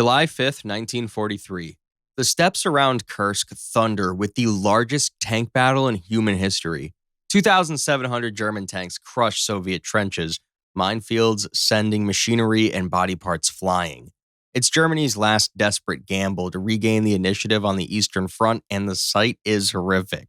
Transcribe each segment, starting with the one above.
July 5th, 1943. The steppes around Kursk thunder with the largest tank battle in human history. 2,700 German tanks crush Soviet trenches, minefields sending machinery and body parts flying. It's Germany's last desperate gamble to regain the initiative on the Eastern Front, and the sight is horrific.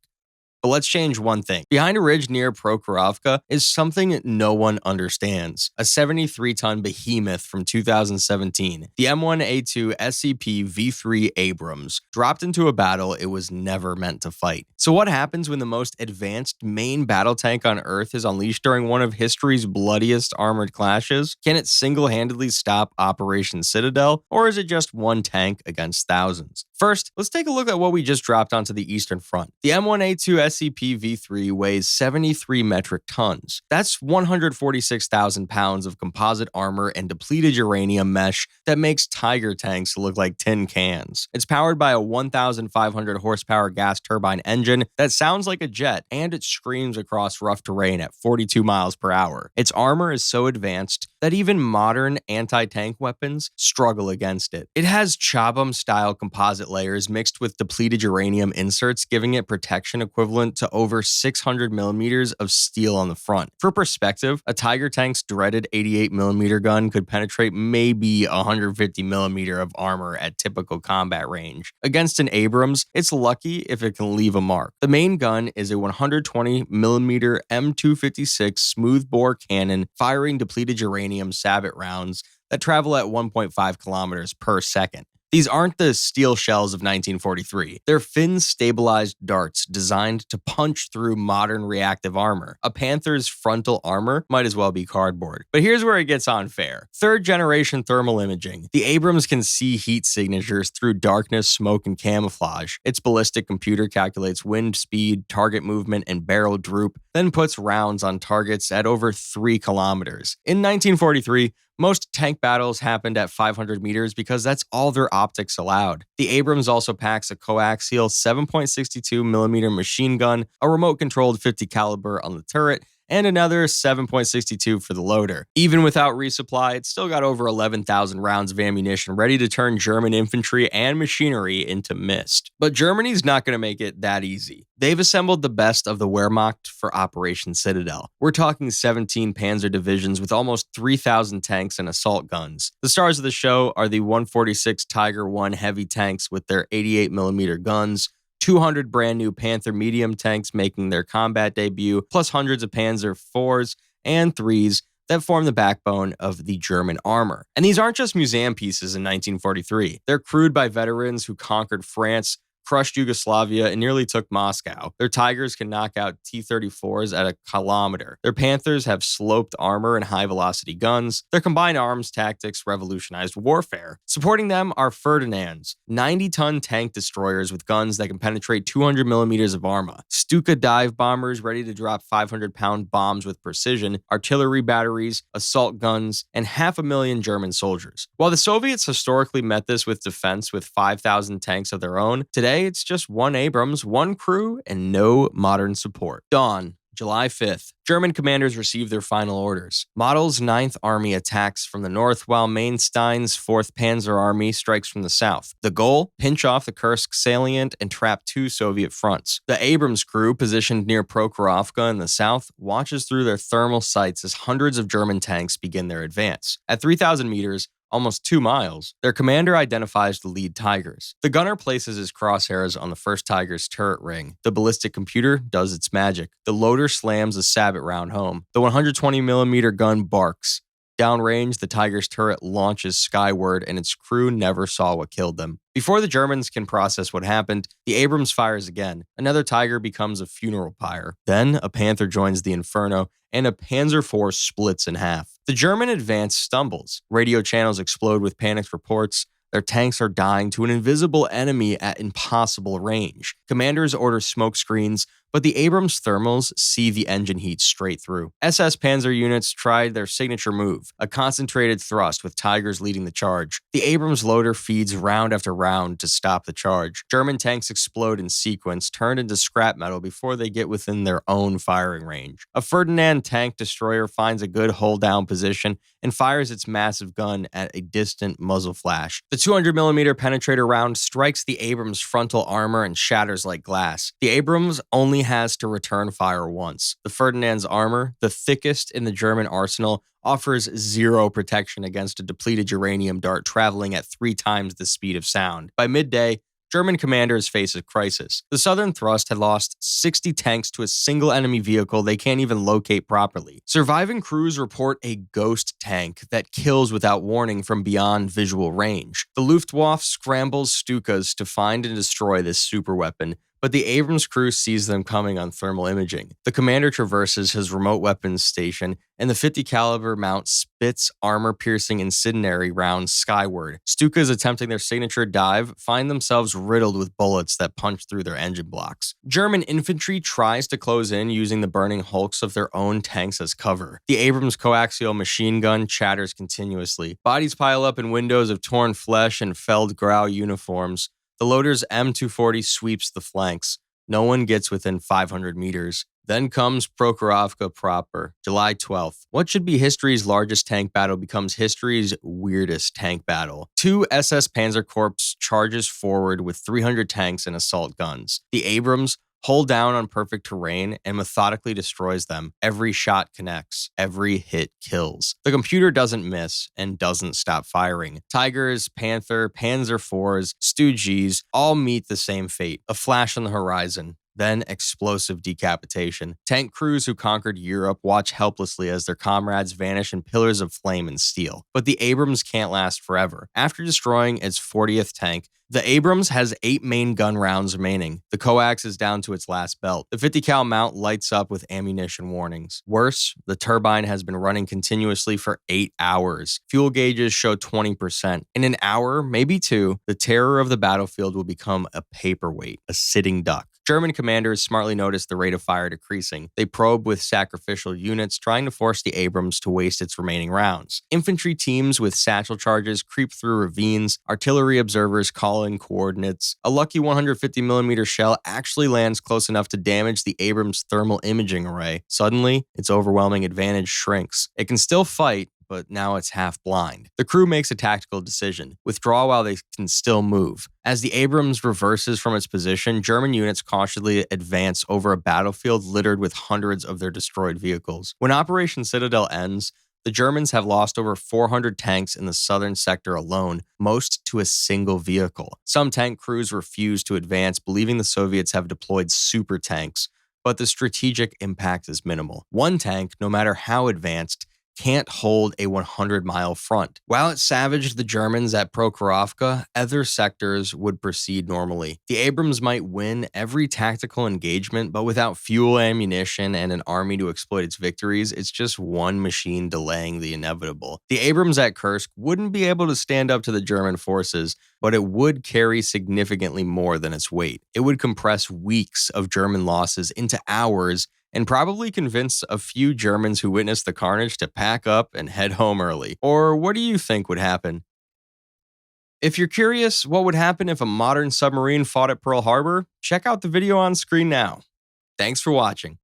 But let's change one thing. Behind a ridge near Prokhorovka is something no one understands. A 73-ton behemoth from 2017. The M1A2 SCP V3 Abrams dropped into a battle it was never meant to fight. So what happens when the most advanced main battle tank on Earth is unleashed during one of history's bloodiest armored clashes? Can it single-handedly stop Operation Citadel, or is it just one tank against thousands? First, let's take a look at what we just dropped onto the Eastern Front. The M1A2 SCP-V3 weighs 73 metric tons. That's 146,000 pounds of composite armor and depleted uranium mesh that makes Tiger tanks look like tin cans. It's powered by a 1,500 horsepower gas turbine engine that sounds like a jet, and it screams across rough terrain at 42 miles per hour. Its armor is so advanced that even modern anti-tank weapons struggle against it. It has Chobham-style composite layers mixed with depleted uranium inserts, giving it protection equivalent to over 600 millimeters of steel on the front. For perspective, a Tiger tank's dreaded 88 millimeter gun could penetrate maybe 150 millimeter of armor at typical combat range. Against an Abrams, it's lucky if it can leave a mark. The main gun is a 120 millimeter M256 smoothbore cannon firing depleted uranium sabot rounds that travel at 1.5 kilometers per second. These aren't the steel shells of 1943. They're fin-stabilized darts designed to punch through modern reactive armor. A Panther's frontal armor might as well be cardboard. But here's where it gets unfair. Third-generation thermal imaging. The Abrams can see heat signatures through darkness, smoke, and camouflage. Its ballistic computer calculates wind speed, target movement, and barrel droop, then puts rounds on targets at over 3 kilometers. In 1943, most tank battles happened at 500 meters because that's all their optics allowed. The Abrams also packs a coaxial 7.62 millimeter machine gun, a remote-controlled 50 caliber on the turret, and another 7.62 for the loader. Even without resupply, it's still got over 11,000 rounds of ammunition ready to turn German infantry and machinery into mist. But Germany's not going to make it that easy. They've assembled the best of the Wehrmacht for Operation Citadel. We're talking 17 panzer divisions with almost 3,000 tanks and assault guns. The stars of the show are the 146 Tiger I heavy tanks with their 88 millimeter guns, 200 brand new Panther medium tanks making their combat debut, plus hundreds of Panzer IVs and IIIs that form the backbone of the German armor. And these aren't just museum pieces in 1943. They're crewed by veterans who conquered France, crushed Yugoslavia, and nearly took Moscow. Their Tigers can knock out T-34s at a kilometer. Their Panthers have sloped armor and high-velocity guns. Their combined arms tactics revolutionized warfare. Supporting them are Ferdinands, 90-ton tank destroyers with guns that can penetrate 200 millimeters of armor, Stuka dive bombers ready to drop 500-pound bombs with precision, artillery batteries, assault guns, and 500,000 German soldiers. While the Soviets historically met this with defense with 5,000 tanks of their own, today it's just one Abrams, one crew, and no modern support. Dawn, July 5th. German commanders receive their final orders. Model's 9th Army attacks from the north, while Manstein's 4th Panzer Army strikes from the south. The goal? Pinch off the Kursk salient and trap 2 Soviet fronts. The Abrams crew, positioned near Prokhorovka in the south, watches through their thermal sights as hundreds of German tanks begin their advance. At 3,000 meters, almost 2 miles, their commander identifies the lead Tigers. The gunner places his crosshairs on the first Tiger's turret ring. The ballistic computer does its magic. The loader slams a sabot round home. The 120mm gun barks. Downrange, the Tiger's turret launches skyward, and its crew never saw what killed them. Before the Germans can process what happened, the Abrams fires again. Another Tiger becomes a funeral pyre. Then, a Panther joins the inferno, and a Panzer IV splits in half. The German advance stumbles. Radio channels explode with panicked reports. Their tanks are dying to an invisible enemy at impossible range. Commanders order smoke screens, but the Abrams thermals see the engine heat straight through. SS Panzer units tried their signature move, a concentrated thrust with Tigers leading the charge. The Abrams loader feeds round after round to stop the charge. German tanks explode in sequence, turned into scrap metal before they get within their own firing range. A Ferdinand tank destroyer finds a good hold-down position and fires its massive gun at a distant muzzle flash. The 200mm penetrator round strikes the Abrams frontal armor and shatters like glass. The Abrams only has to return fire once. The Ferdinand's armor, the thickest in the German arsenal, offers zero protection against a depleted uranium dart traveling at 3 times the speed of sound. By midday, German commanders face a crisis. The Southern Thrust had lost 60 tanks to a single enemy vehicle they can't even locate properly. Surviving crews report a ghost tank that kills without warning from beyond visual range. The Luftwaffe scrambles Stukas to find and destroy this superweapon, but the Abrams crew sees them coming on thermal imaging. The commander traverses his remote weapons station, and the 50 caliber mount spits armor-piercing incendiary rounds skyward. Stukas attempting their signature dive find themselves riddled with bullets that punch through their engine blocks. German infantry tries to close in using the burning hulks of their own tanks as cover. The Abrams coaxial machine gun chatters continuously. Bodies pile up in windows of torn flesh and Feldgrau uniforms. The loader's M240 sweeps the flanks. No one gets within 500 meters. Then comes Prokhorovka proper, July 12th. What should be history's largest tank battle becomes history's weirdest tank battle. 2 SS Panzer Corps charges forward with 300 tanks and assault guns. The Abrams hold down on perfect terrain and methodically destroys them. Every shot connects. Every hit kills. The computer doesn't miss and doesn't stop firing. Tigers, Panther, Panzer IVs, Stu-Gs all meet the same fate. A flash on the horizon. Then explosive decapitation. Tank crews who conquered Europe watch helplessly as their comrades vanish in pillars of flame and steel. But the Abrams can't last forever. After destroying its 40th tank, the Abrams has 8 main gun rounds remaining. The coax is down to its last belt. The 50 cal mount lights up with ammunition warnings. Worse, the turbine has been running continuously for 8 hours. Fuel gauges show 20%. In an hour, maybe 2, the terror of the battlefield will become a paperweight, a sitting duck. German commanders smartly notice the rate of fire decreasing. They probe with sacrificial units, trying to force the Abrams to waste its remaining rounds. Infantry teams with satchel charges creep through ravines, artillery observers call in coordinates. A lucky 150mm shell actually lands close enough to damage the Abrams thermal imaging array. Suddenly, its overwhelming advantage shrinks. It can still fight, but now it's half blind. The crew makes a tactical decision: withdraw while they can still move. As the Abrams reverses from its position, German units cautiously advance over a battlefield littered with hundreds of their destroyed vehicles. When Operation Citadel ends, the Germans have lost over 400 tanks in the southern sector alone, most to a single vehicle. Some tank crews refuse to advance, believing the Soviets have deployed super tanks, but the strategic impact is minimal. One tank, no matter how advanced, can't hold a 100-mile front. While it savaged the Germans at Prokhorovka, other sectors would proceed normally. The Abrams might win every tactical engagement, but without fuel, ammunition, and an army to exploit its victories, it's just one machine delaying the inevitable. The Abrams at Kursk wouldn't be able to stand up to the German forces, but it would carry significantly more than its weight. It would compress weeks of German losses into hours and probably convince a few Germans who witnessed the carnage to pack up and head home early. Or what do you think would happen? If you're curious what would happen if a modern submarine fought at Pearl Harbor, check out the video on screen now. Thanks for watching.